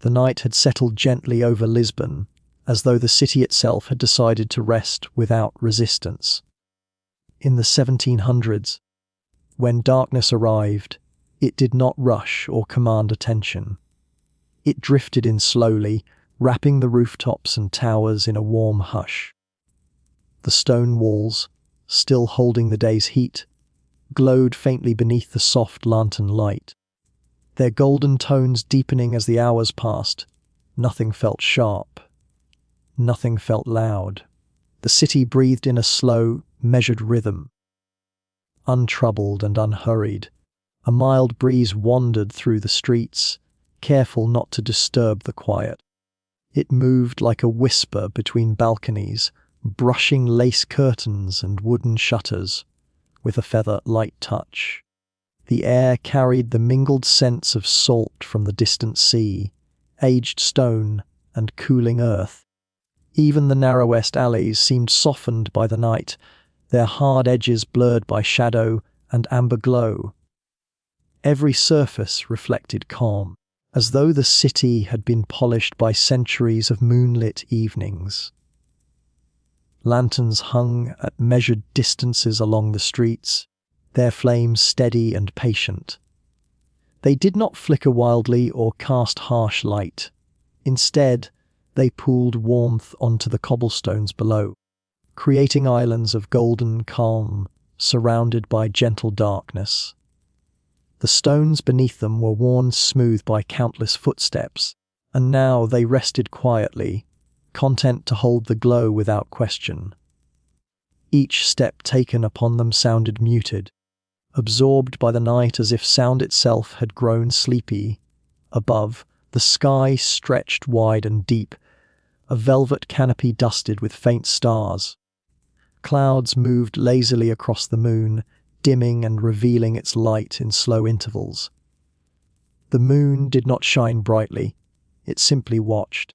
The night had settled gently over Lisbon, as though the city itself had decided to rest without resistance. In the 1700s, when darkness arrived, it did not rush or command attention. It drifted in slowly, wrapping the rooftops and towers in a warm hush. The stone walls, still holding the day's heat, glowed faintly beneath the soft lantern light. Their golden tones deepening as the hours passed. Nothing felt sharp. Nothing felt loud. The city breathed in a slow, measured rhythm. Untroubled and unhurried, a mild breeze wandered through the streets, careful not to disturb the quiet. It moved like a whisper between balconies, brushing lace curtains and wooden shutters with a feather-light touch. The air carried the mingled scents of salt from the distant sea, aged stone, and cooling earth. Even the narrowest alleys seemed softened by the night, their hard edges blurred by shadow and amber glow. Every surface reflected calm, as though the city had been polished by centuries of moonlit evenings. Lanterns hung at measured distances along the streets, their flames steady and patient. They did not flicker wildly or cast harsh light. Instead, they pooled warmth onto the cobblestones below, creating islands of golden calm, surrounded by gentle darkness. The stones beneath them were worn smooth by countless footsteps, and now they rested quietly, content to hold the glow without question. Each step taken upon them sounded muted, absorbed by the night as if sound itself had grown sleepy. Above, the sky stretched wide and deep, a velvet canopy dusted with faint stars. Clouds moved lazily across the moon, dimming and revealing its light in slow intervals. The moon did not shine brightly, it simply watched,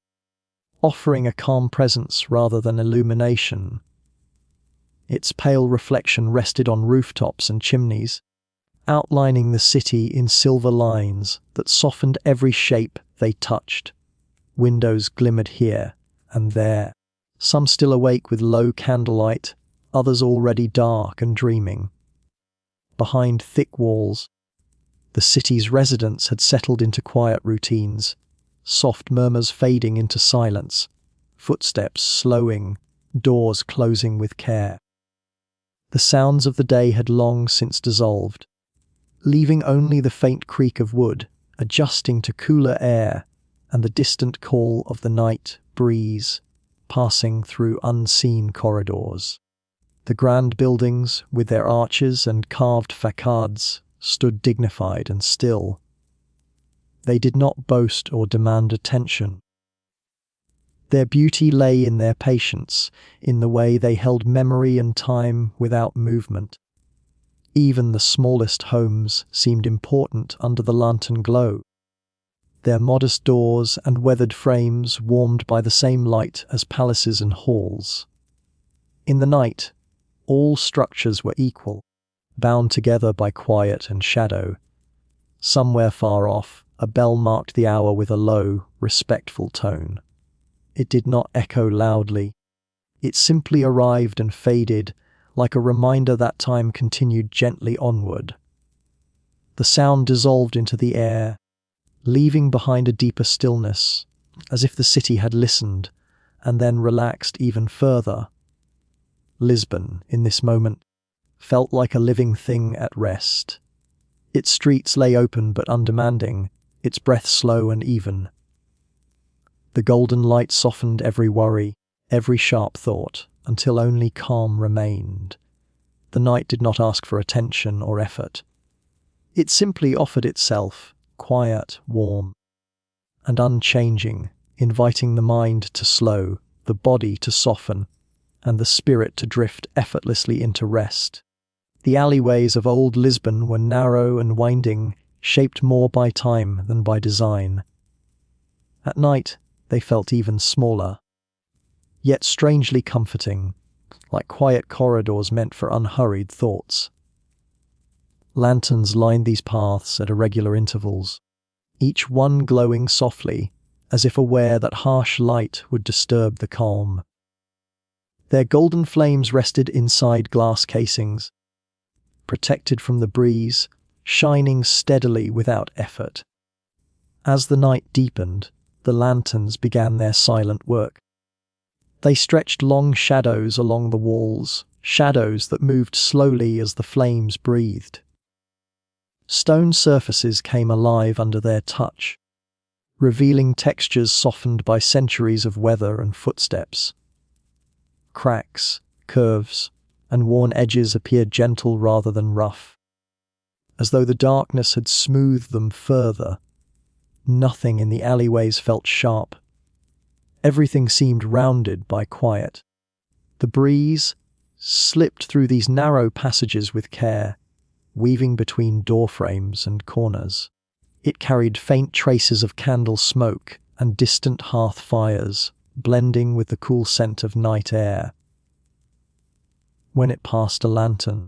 offering a calm presence rather than illumination. Its pale reflection rested on rooftops and chimneys, outlining the city in silver lines that softened every shape they touched. Windows glimmered here and there, some still awake with low candlelight, others already dark and dreaming. Behind thick walls, the city's residents had settled into quiet routines, soft murmurs fading into silence, footsteps slowing, doors closing with care. The sounds of the day had long since dissolved, leaving only the faint creak of wood, adjusting to cooler air, and the distant call of the night breeze, passing through unseen corridors. The grand buildings, with their arches and carved facades, stood dignified and still. They did not boast or demand attention. Their beauty lay in their patience, in the way they held memory and time without movement. Even the smallest homes seemed important under the lantern glow, their modest doors and weathered frames warmed by the same light as palaces and halls. In the night, all structures were equal, bound together by quiet and shadow. Somewhere far off, a bell marked the hour with a low, respectful tone. It did not echo loudly. It simply arrived and faded, like a reminder that time continued gently onward. The sound dissolved into the air, leaving behind a deeper stillness, as if the city had listened, and then relaxed even further. Lisbon, in this moment, felt like a living thing at rest. Its streets lay open but undemanding, its breath slow and even. The golden light softened every worry, every sharp thought, until only calm remained. The night did not ask for attention or effort. It simply offered itself, quiet, warm, and unchanging, inviting the mind to slow, the body to soften, and the spirit to drift effortlessly into rest. The alleyways of Old Lisbon were narrow and winding, shaped more by time than by design. At night, they felt even smaller, yet strangely comforting, like quiet corridors meant for unhurried thoughts. Lanterns lined these paths at irregular intervals, each one glowing softly, as if aware that harsh light would disturb the calm. Their golden flames rested inside glass casings, protected from the breeze, shining steadily without effort. As the night deepened, the lanterns began their silent work. They stretched long shadows along the walls, shadows that moved slowly as the flames breathed. Stone surfaces came alive under their touch, revealing textures softened by centuries of weather and footsteps. Cracks, curves, and worn edges appeared gentle rather than rough, as though the darkness had smoothed them further. Nothing in the alleyways felt sharp. Everything seemed rounded by quiet. The breeze slipped through these narrow passages with care, weaving between door frames and corners. It carried faint traces of candle smoke and distant hearth fires, blending with the cool scent of night air. When it passed a lantern,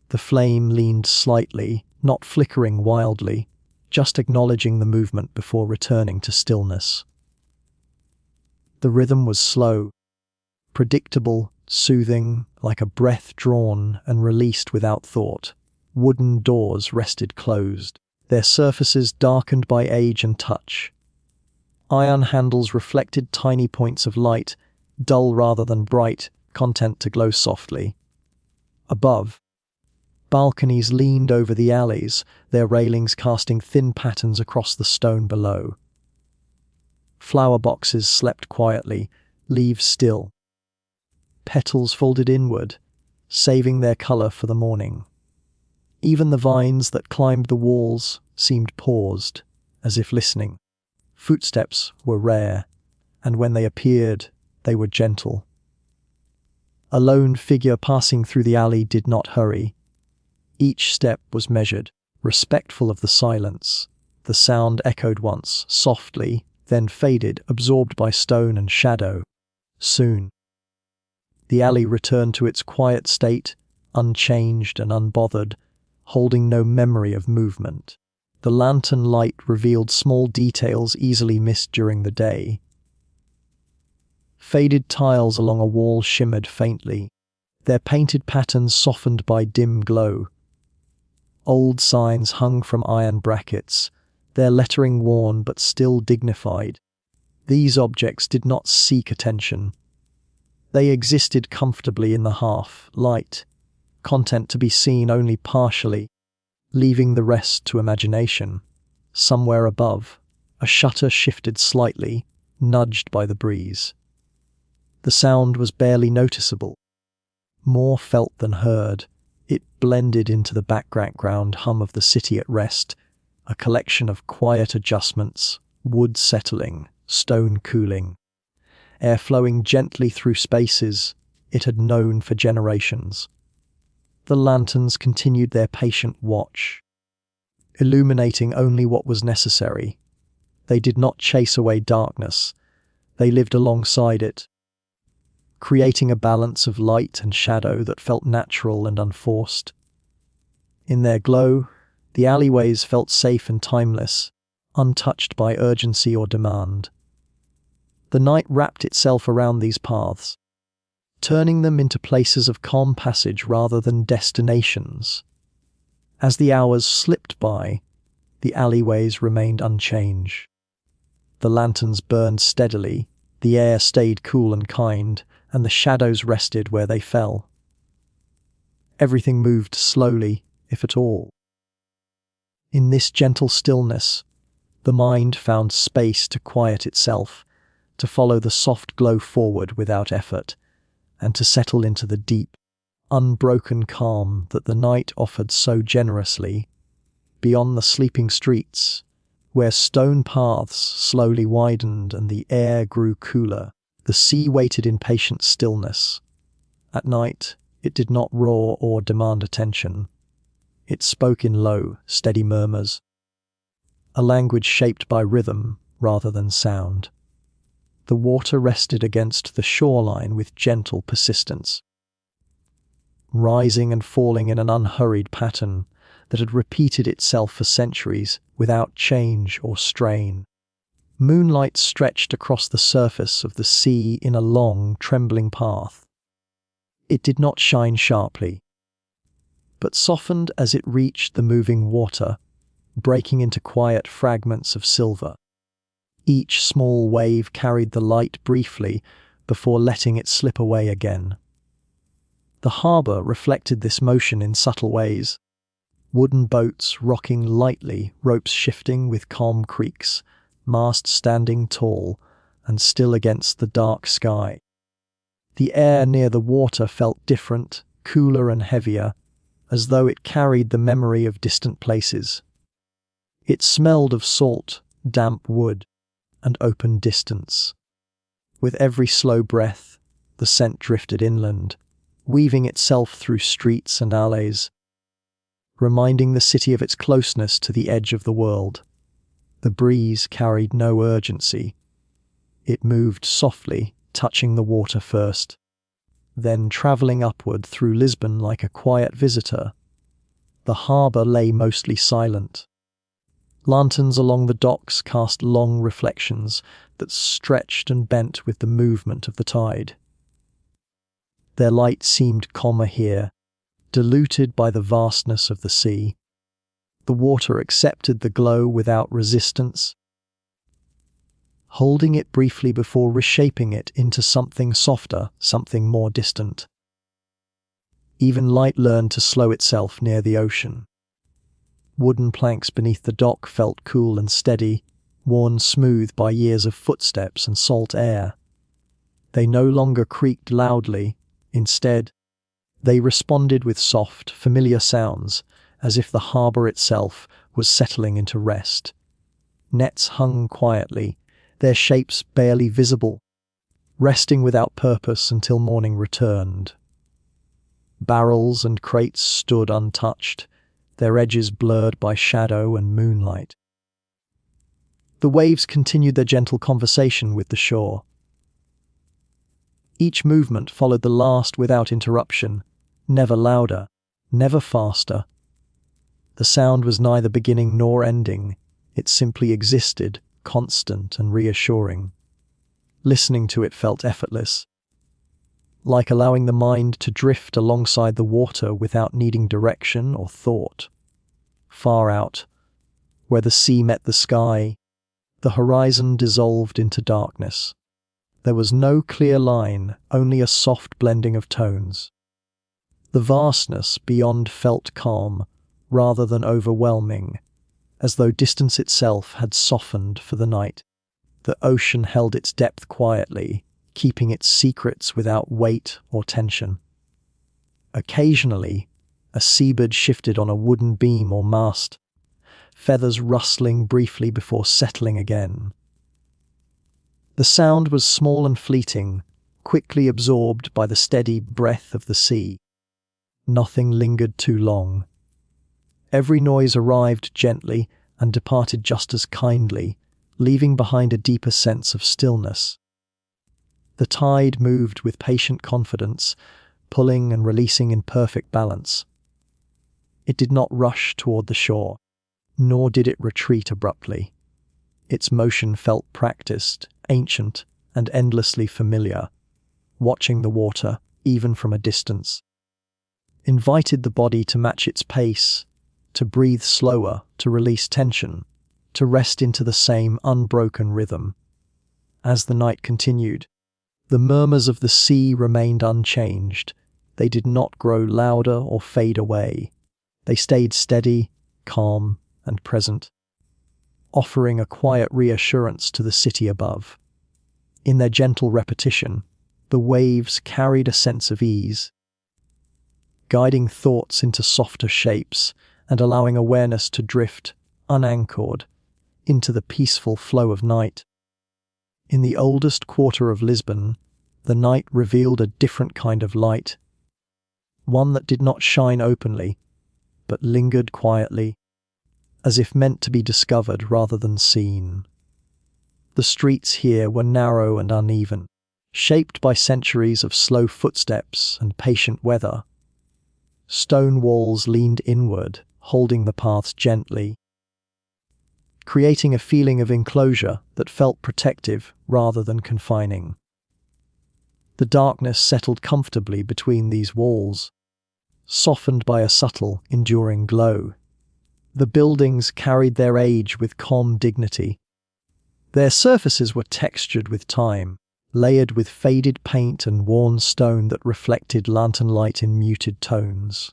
the flame leaned slightly, not flickering wildly, just acknowledging the movement before returning to stillness. The rhythm was slow, predictable, soothing, like a breath drawn and released without thought. Wooden doors rested closed, their surfaces darkened by age and touch. Iron handles reflected tiny points of light, dull rather than bright, content to glow softly. Above, balconies leaned over the alleys, their railings casting thin patterns across the stone below. Flower boxes slept quietly, leaves still. Petals folded inward, saving their colour for the morning. Even the vines that climbed the walls seemed paused, as if listening. Footsteps were rare, and when they appeared, they were gentle. A lone figure passing through the alley did not hurry. Each step was measured, respectful of the silence. The sound echoed once, softly, then faded, absorbed by stone and shadow. Soon, the alley returned to its quiet state, unchanged and unbothered, holding no memory of movement. The lantern light revealed small details easily missed during the day. Faded tiles along a wall shimmered faintly, their painted patterns softened by dim glow. Old signs hung from iron brackets, their lettering worn but still dignified. These objects did not seek attention. They existed comfortably in the half-light, content to be seen only partially, leaving the rest to imagination. Somewhere above, a shutter shifted slightly, nudged by the breeze. The sound was barely noticeable, more felt than heard. It blended into the background hum of the city at rest, a collection of quiet adjustments, wood settling, stone cooling, air flowing gently through spaces it had known for generations. The lanterns continued their patient watch, illuminating only what was necessary. They did not chase away darkness, they lived alongside it, creating a balance of light and shadow that felt natural and unforced. In their glow, the alleyways felt safe and timeless, untouched by urgency or demand. The night wrapped itself around these paths, turning them into places of calm passage rather than destinations. As the hours slipped by, the alleyways remained unchanged. The lanterns burned steadily, the air stayed cool and kind, and the shadows rested where they fell. Everything moved slowly, if at all. In this gentle stillness, the mind found space to quiet itself, to follow the soft glow forward without effort, and to settle into the deep, unbroken calm that the night offered so generously. Beyond the sleeping streets, where stone paths slowly widened and the air grew cooler, the sea waited in patient stillness. At night, it did not roar or demand attention. It spoke in low, steady murmurs, a language shaped by rhythm rather than sound. The water rested against the shoreline with gentle persistence, rising and falling in an unhurried pattern that had repeated itself for centuries without change or strain. Moonlight stretched across the surface of the sea in a long, trembling path. It did not shine sharply, but softened as it reached the moving water, breaking into quiet fragments of silver. Each small wave carried the light briefly before letting it slip away again. The harbour reflected this motion in subtle ways. Wooden boats rocking lightly, ropes shifting with calm creaks, masts standing tall and still against the dark sky. The air near the water felt different, cooler and heavier, as though it carried the memory of distant places. It smelled of salt, damp wood, and open distance. With every slow breath, the scent drifted inland, weaving itself through streets and alleys, reminding the city of its closeness to the edge of the world. The breeze carried no urgency. It moved softly, touching the water first, then travelling upward through Lisbon like a quiet visitor. The harbour lay mostly silent. Lanterns along the docks cast long reflections that stretched and bent with the movement of the tide. Their light seemed calmer here, diluted by the vastness of the sea. The water accepted the glow without resistance, holding it briefly before reshaping it into something softer, something more distant. Even light learned to slow itself near the ocean. Wooden planks beneath the dock felt cool and steady, worn smooth by years of footsteps and salt air. They no longer creaked loudly. Instead, they responded with soft, familiar sounds, as if the harbour itself was settling into rest. Nets hung quietly, their shapes barely visible, resting without purpose until morning returned. Barrels and crates stood untouched, their edges blurred by shadow and moonlight. The waves continued their gentle conversation with the shore. Each movement followed the last without interruption, never louder, never faster. The sound was neither beginning nor ending. It simply existed, constant and reassuring. Listening to it felt effortless, like allowing the mind to drift alongside the water without needing direction or thought. Far out, where the sea met the sky, the horizon dissolved into darkness. There was no clear line, only a soft blending of tones. The vastness beyond felt calm, rather than overwhelming, as though distance itself had softened for the night. The ocean held its depth quietly, keeping its secrets without weight or tension. Occasionally, a seabird shifted on a wooden beam or mast, feathers rustling briefly before settling again. The sound was small and fleeting, quickly absorbed by the steady breath of the sea. Nothing lingered too long. Every noise arrived gently and departed just as kindly, leaving behind a deeper sense of stillness. The tide moved with patient confidence, pulling and releasing in perfect balance. It did not rush toward the shore, nor did it retreat abruptly. Its motion felt practiced, ancient, and endlessly familiar. Watching the water, even from a distance, invited the body to match its pace, to breathe slower, to release tension, to rest into the same unbroken rhythm. As the night continued, the murmurs of the sea remained unchanged. They did not grow louder or fade away. They stayed steady, calm, and present, offering a quiet reassurance to the city above. In their gentle repetition, the waves carried a sense of ease, guiding thoughts into softer shapes and allowing awareness to drift, unanchored, into the peaceful flow of night. In the oldest quarter of Lisbon, the night revealed a different kind of light, one that did not shine openly, but lingered quietly, as if meant to be discovered rather than seen. The streets here were narrow and uneven, shaped by centuries of slow footsteps and patient weather. Stone walls leaned inward, holding the paths gently. creating a feeling of enclosure that felt protective rather than confining. The darkness settled comfortably between these walls, softened by a subtle, enduring glow. The buildings carried their age with calm dignity. Their surfaces were textured with time, layered with faded paint and worn stone that reflected lantern light in muted tones.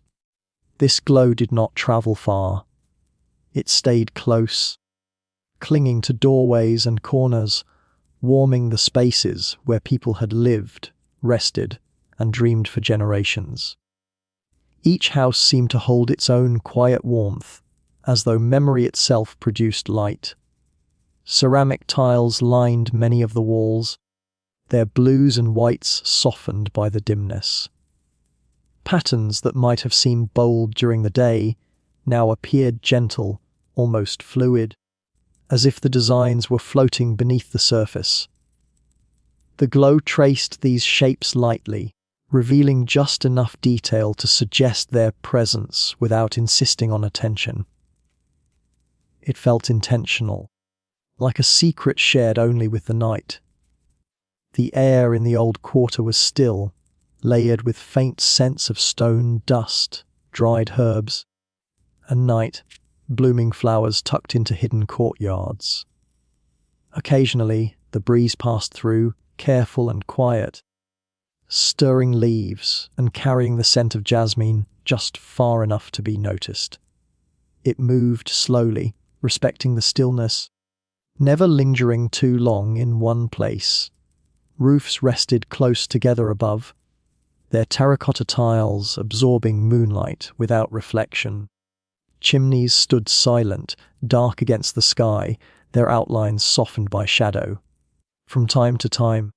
This glow did not travel far. It stayed close, clinging to doorways and corners, warming the spaces where people had lived, rested, and dreamed for generations. Each house seemed to hold its own quiet warmth, as though memory itself produced light. Ceramic tiles lined many of the walls, their blues and whites softened by the dimness. Patterns that might have seemed bold during the day now appeared gentle, almost fluid, as if the designs were floating beneath the surface. The glow traced these shapes lightly, revealing just enough detail to suggest their presence without insisting on attention. It felt intentional, like a secret shared only with the night. The air in the old quarter was still, layered with faint scents of stone dust, dried herbs, and night, blooming flowers tucked into hidden courtyards. Occasionally, the breeze passed through, careful and quiet, stirring leaves and carrying the scent of jasmine just far enough to be noticed. It moved slowly, respecting the stillness, never lingering too long in one place. Roofs rested close together above, their terracotta tiles absorbing moonlight without reflection. Chimneys stood silent, dark against the sky, their outlines softened by shadow. From time to time,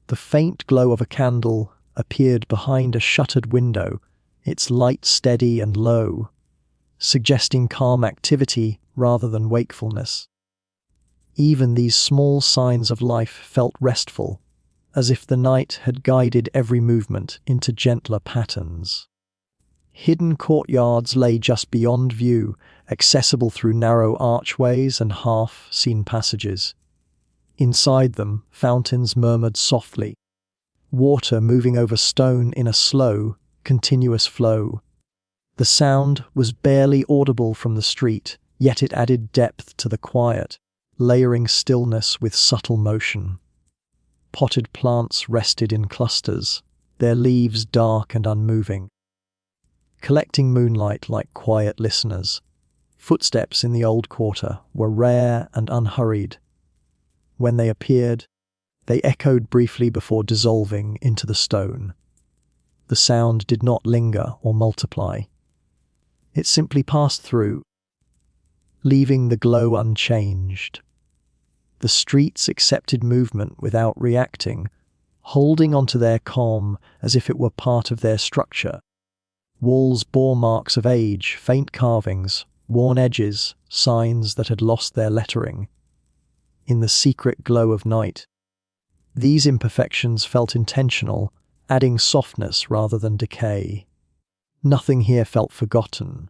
the faint glow of a candle appeared behind a shuttered window, its light steady and low, suggesting calm activity rather than wakefulness. Even these small signs of life felt restful, as if the night had guided every movement into gentler patterns. Hidden courtyards lay just beyond view, accessible through narrow archways and half-seen passages. Inside them, fountains murmured softly, water moving over stone in a slow, continuous flow. The sound was barely audible from the street, yet it added depth to the quiet, layering stillness with subtle motion. Potted plants rested in clusters, their leaves dark and unmoving, collecting moonlight like quiet listeners. Footsteps in the old quarter were rare and unhurried. When they appeared, they echoed briefly before dissolving into the stone. The sound did not linger or multiply. It simply passed through, leaving the glow unchanged. The streets accepted movement without reacting, holding onto their calm as if it were part of their structure. Walls bore marks of age, faint carvings, worn edges, signs that had lost their lettering. In the secret glow of night, these imperfections felt intentional, adding softness rather than decay. Nothing here felt forgotten.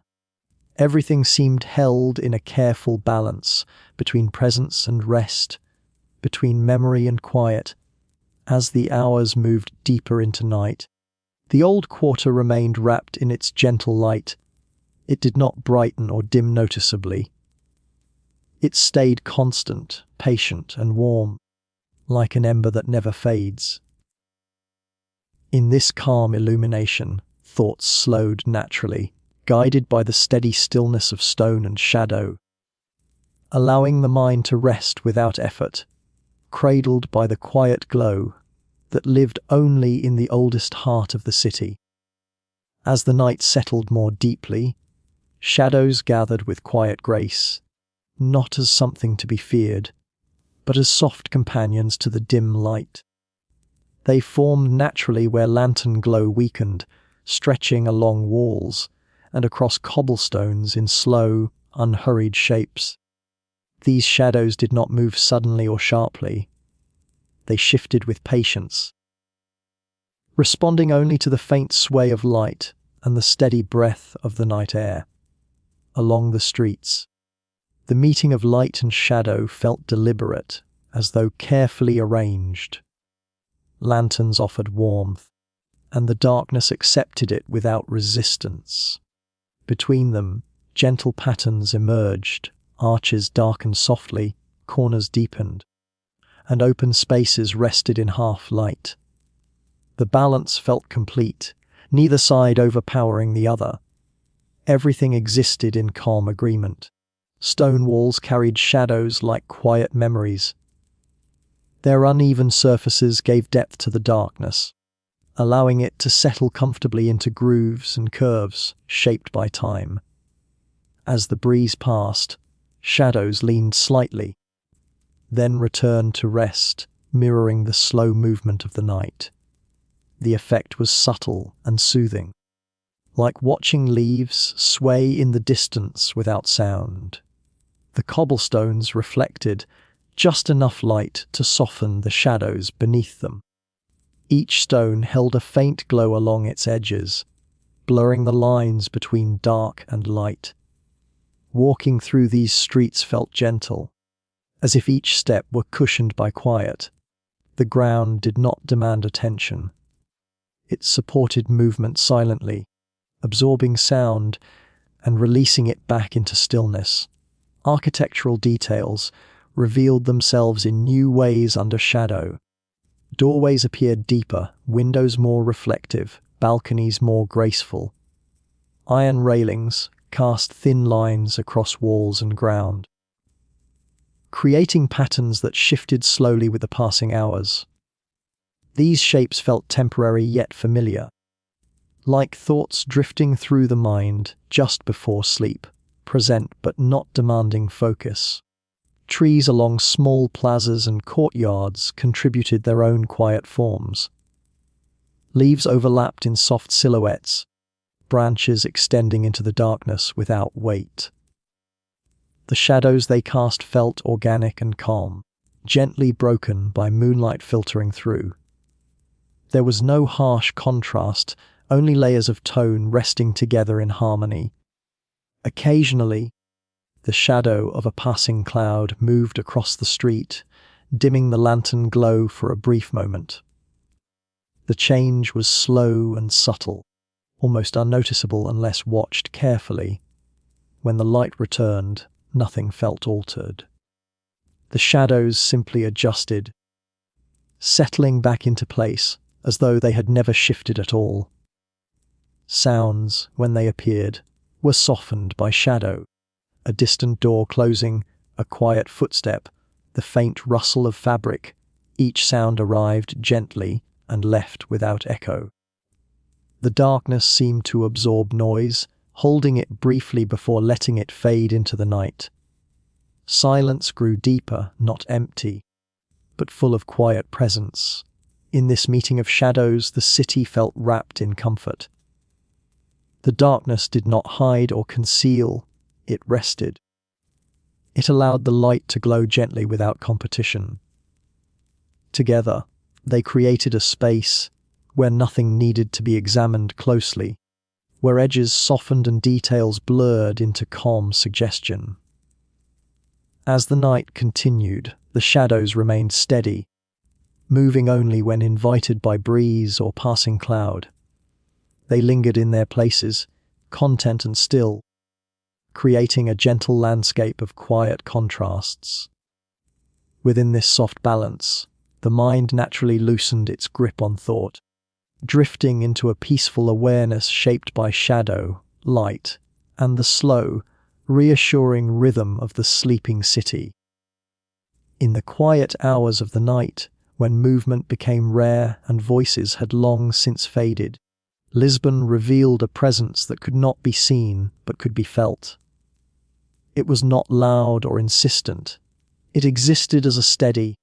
Everything seemed held in a careful balance between presence and rest, between memory and quiet. As the hours moved deeper into night, the old quarter remained wrapped in its gentle light. It did not brighten or dim noticeably. It stayed constant, patient, and warm, like an ember that never fades. In this calm illumination, thoughts slowed naturally, guided by the steady stillness of stone and shadow, allowing the mind to rest without effort, cradled by the quiet glow that lived only in the oldest heart of the city. As the night settled more deeply, shadows gathered with quiet grace, not as something to be feared, but as soft companions to the dim light. They formed naturally where lantern glow weakened, stretching along walls and across cobblestones in slow, unhurried shapes. These shadows did not move suddenly or sharply. They shifted with patience, responding only to the faint sway of light and the steady breath of the night air. Along the streets, The meeting of light and shadow felt deliberate, as though carefully arranged. Lanterns offered warmth, and the darkness accepted it without resistance. Between them, gentle patterns emerged, arches darkened softly, corners deepened, and open spaces rested in half-light. The balance felt complete, neither side overpowering the other. Everything existed in calm agreement. Stone walls carried shadows like quiet memories. Their uneven surfaces gave depth to the darkness, allowing it to settle comfortably into grooves and curves shaped by time. As the breeze passed, shadows leaned slightly, then returned to rest, mirroring the slow movement of the night. The effect was subtle and soothing, like watching leaves sway in the distance without sound. The cobblestones reflected just enough light to soften the shadows beneath them. Each stone held a faint glow along its edges, blurring the lines between dark and light. Walking through these streets felt gentle, as if each step were cushioned by quiet. The ground did not demand attention. It supported movement silently, absorbing sound and releasing it back into stillness. Architectural details revealed themselves in new ways under shadow. Doorways appeared deeper, windows more reflective, balconies more graceful. Iron railings cast thin lines across walls and ground, creating patterns that shifted slowly with the passing hours. These shapes felt temporary yet familiar, like thoughts drifting through the mind just before sleep, present but not demanding focus. Trees along small plazas and courtyards contributed their own quiet forms. Leaves overlapped in soft silhouettes, branches extending into the darkness without weight. The shadows they cast felt organic and calm, gently broken by moonlight filtering through. There was no harsh contrast, only layers of tone resting together in harmony. Occasionally, the shadow of a passing cloud moved across the street, dimming the lantern glow for a brief moment. The change was slow and subtle, almost unnoticeable unless watched carefully. When the light returned, nothing felt altered. The shadows simply adjusted, settling back into place as though they had never shifted at all. Sounds, when they appeared, were softened by shadow. A distant door closing, a quiet footstep, the faint rustle of fabric. Each sound arrived gently and left without echo. The darkness seemed to absorb noise, holding it briefly before letting it fade into the night. Silence grew deeper, not empty, but full of quiet presence. In this meeting of shadows, the city felt wrapped in comfort. The darkness did not hide or conceal, it rested. It allowed the light to glow gently without competition. Together, they created a space where nothing needed to be examined closely, where edges softened and details blurred into calm suggestion. As the night continued, the shadows remained steady, moving only when invited by breeze or passing cloud. They lingered in their places, content and still, creating a gentle landscape of quiet contrasts. Within this soft balance, the mind naturally loosened its grip on thought, drifting into a peaceful awareness shaped by shadow, light, and the slow, reassuring rhythm of the sleeping city. In the quiet hours of the night, when movement became rare and voices had long since faded, Lisbon revealed a presence that could not be seen but could be felt. It was not loud or insistent. It existed as a steady,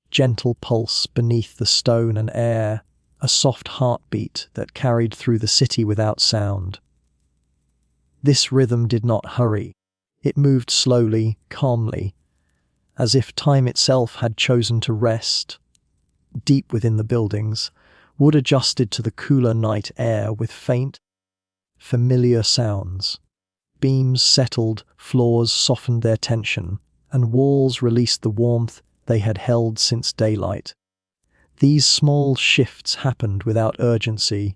gentle pulse beneath the stone and air, a soft heartbeat that carried through the city without sound. This rhythm did not hurry. It moved slowly, calmly, as if time itself had chosen to rest. Deep within the buildings, wood adjusted to the cooler night air with faint, familiar sounds. Beams settled, floors softened their tension, and walls released the warmth they had held since daylight. These small shifts happened without urgency,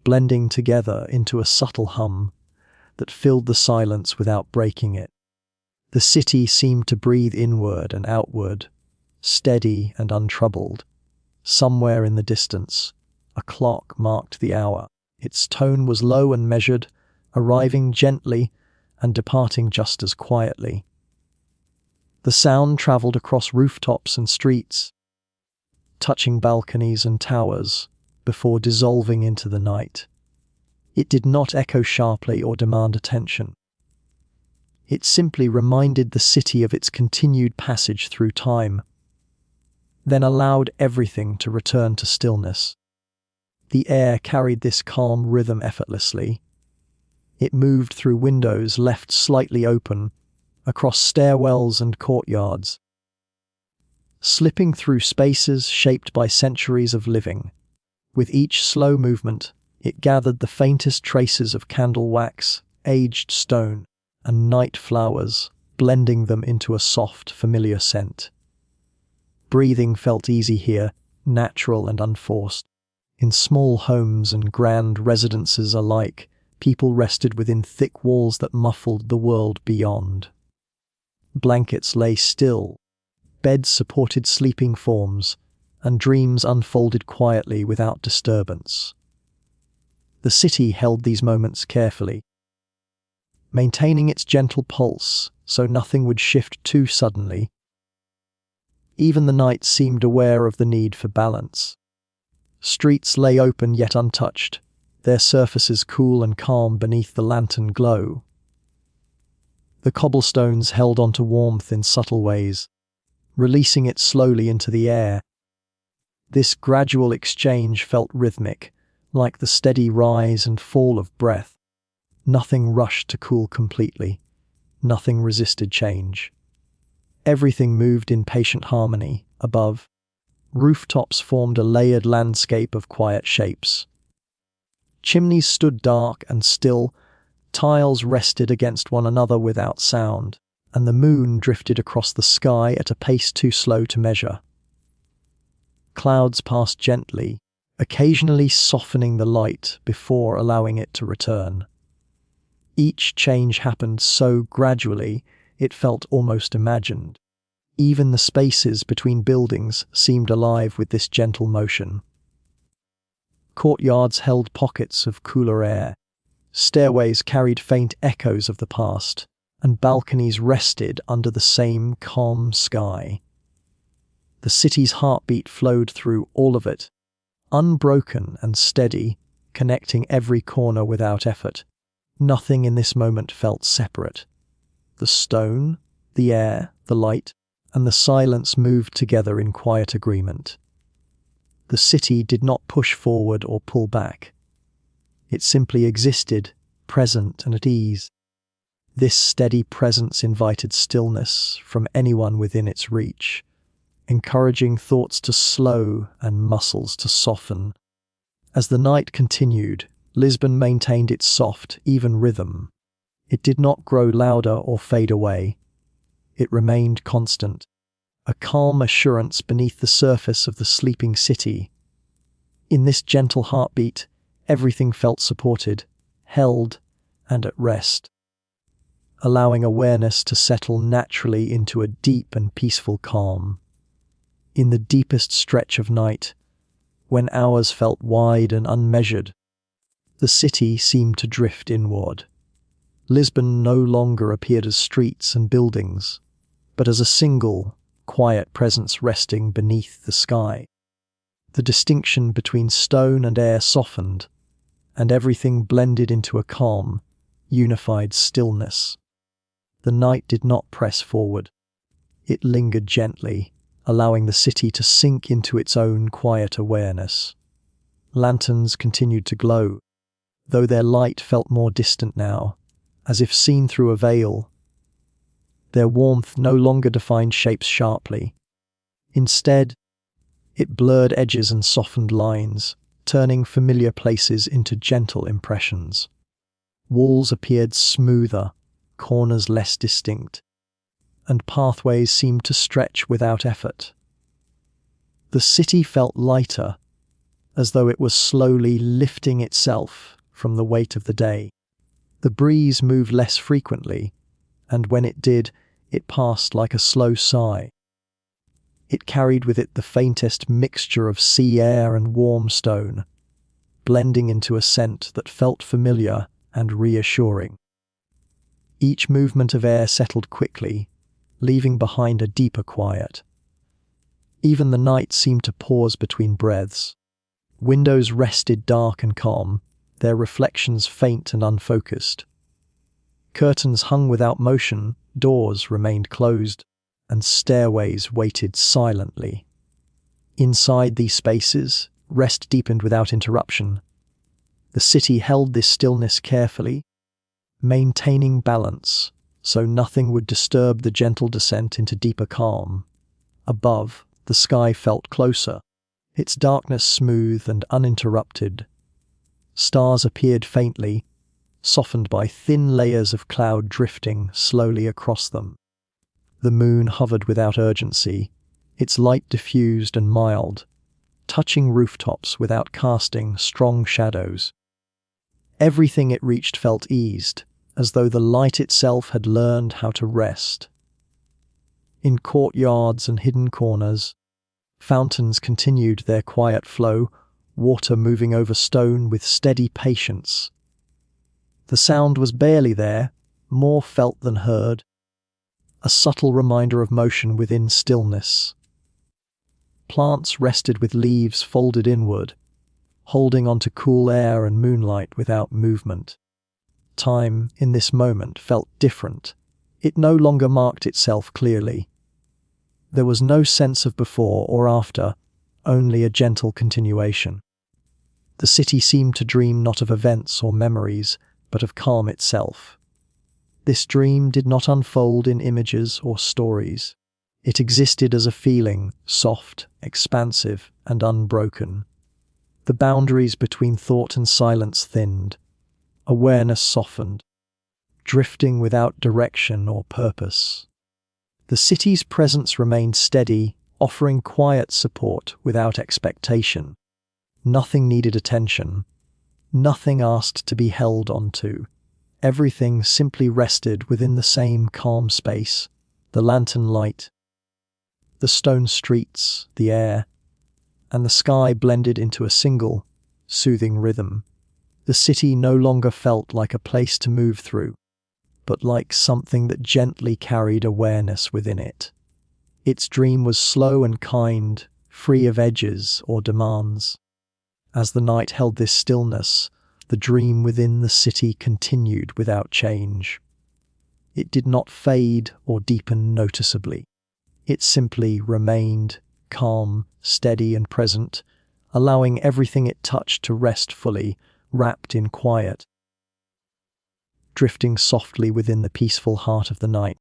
blending together into a subtle hum that filled the silence without breaking it. The city seemed to breathe inward and outward, steady and untroubled. Somewhere in the distance, a clock marked the hour. Its tone was low and measured, arriving gently and departing just as quietly. The sound traveled across rooftops and streets, touching balconies and towers before dissolving into the night. It did not echo sharply or demand attention. It simply reminded the city of its continued passage through time, then allowed everything to return to stillness. The air carried this calm rhythm effortlessly. It moved through windows left slightly open, across stairwells and courtyards, slipping through spaces shaped by centuries of living. With each slow movement, it gathered the faintest traces of candle wax, aged stone, and night flowers, blending them into a soft, familiar scent. Breathing felt easy here, natural and unforced. In small homes and grand residences alike, people rested within thick walls that muffled the world beyond. Blankets lay still, beds supported sleeping forms, and dreams unfolded quietly without disturbance. The city held these moments carefully, maintaining its gentle pulse so nothing would shift too suddenly. Even the night seemed aware of the need for balance. Streets lay open yet untouched, their surfaces cool and calm beneath the lantern glow. The cobblestones held onto warmth in subtle ways, releasing it slowly into the air. This gradual exchange felt rhythmic, like the steady rise and fall of breath. Nothing rushed to cool completely. Nothing resisted change. Everything moved in patient harmony. Above, rooftops formed a layered landscape of quiet shapes. Chimneys stood dark and still, tiles rested against one another without sound, and the moon drifted across the sky at a pace too slow to measure. Clouds passed gently, occasionally softening the light before allowing it to return. Each change happened so gradually it felt almost imagined. Even the spaces between buildings seemed alive with this gentle motion. Courtyards held pockets of cooler air. Stairways carried faint echoes of the past, and balconies rested under the same calm sky. The city's heartbeat flowed through all of it, unbroken and steady, connecting every corner without effort. Nothing in this moment felt separate. The stone, the air, the light, and the silence moved together in quiet agreement. The city did not push forward or pull back. It simply existed, present and at ease. This steady presence invited stillness from anyone within its reach, encouraging thoughts to slow and muscles to soften. As the night continued, Lisbon maintained its soft, even rhythm. It did not grow louder or fade away. It remained constant, a calm assurance beneath the surface of the sleeping city. In this gentle heartbeat, everything felt supported, held, and at rest, allowing awareness to settle naturally into a deep and peaceful calm. In the deepest stretch of night, when hours felt wide and unmeasured, the city seemed to drift inward. Lisbon no longer appeared as streets and buildings, but as a single, quiet presence resting beneath the sky. The distinction between stone and air softened, and everything blended into a calm, unified stillness. The night did not press forward. It lingered gently, allowing the city to sink into its own quiet awareness. Lanterns continued to glow, though their light felt more distant now, as if seen through a veil. Their warmth no longer defined shapes sharply. Instead, it blurred edges and softened lines, turning familiar places into gentle impressions. Walls appeared smoother, corners less distinct, and pathways seemed to stretch without effort. The city felt lighter, as though it was slowly lifting itself from the weight of the day. The breeze moved less frequently, and when it did, it passed like a slow sigh. It carried with it the faintest mixture of sea air and warm stone, blending into a scent that felt familiar and reassuring. Each movement of air settled quickly, leaving behind a deeper quiet. Even the night seemed to pause between breaths. Windows rested dark and calm, their reflections faint and unfocused. Curtains hung without motion, doors remained closed, and stairways waited silently. Inside these spaces, rest deepened without interruption. The city held this stillness carefully, maintaining balance so nothing would disturb the gentle descent into deeper calm. Above, the sky felt closer, its darkness smooth and uninterrupted. Stars appeared faintly, softened by thin layers of cloud drifting slowly across them. The moon hovered without urgency, its light diffused and mild, touching rooftops without casting strong shadows. Everything it reached felt eased, as though the light itself had learned how to rest. In courtyards and hidden corners, fountains continued their quiet flow, water moving over stone with steady patience. The sound was barely there, more felt than heard, a subtle reminder of motion within stillness. Plants rested with leaves folded inward, holding onto cool air and moonlight without movement. Time, in this moment, felt different. It no longer marked itself clearly. There was no sense of before or after, only a gentle continuation. The city seemed to dream not of events or memories, but of calm itself. This dream did not unfold in images or stories. It existed as a feeling, soft, expansive, and unbroken. The boundaries between thought and silence thinned. Awareness softened, drifting without direction or purpose. The city's presence remained steady, offering quiet support without expectation. Nothing needed attention. Nothing asked to be held onto. Everything simply rested within the same calm space. The lantern light, the stone streets, the air, and the sky blended into a single, soothing rhythm. The city no longer felt like a place to move through, but like something that gently carried awareness within it. Its dream was slow and kind, free of edges or demands. As the night held this stillness, the dream within the city continued without change. It did not fade or deepen noticeably. It simply remained calm, steady, and present, allowing everything it touched to rest fully, wrapped in quiet. Drifting softly within the peaceful heart of the night,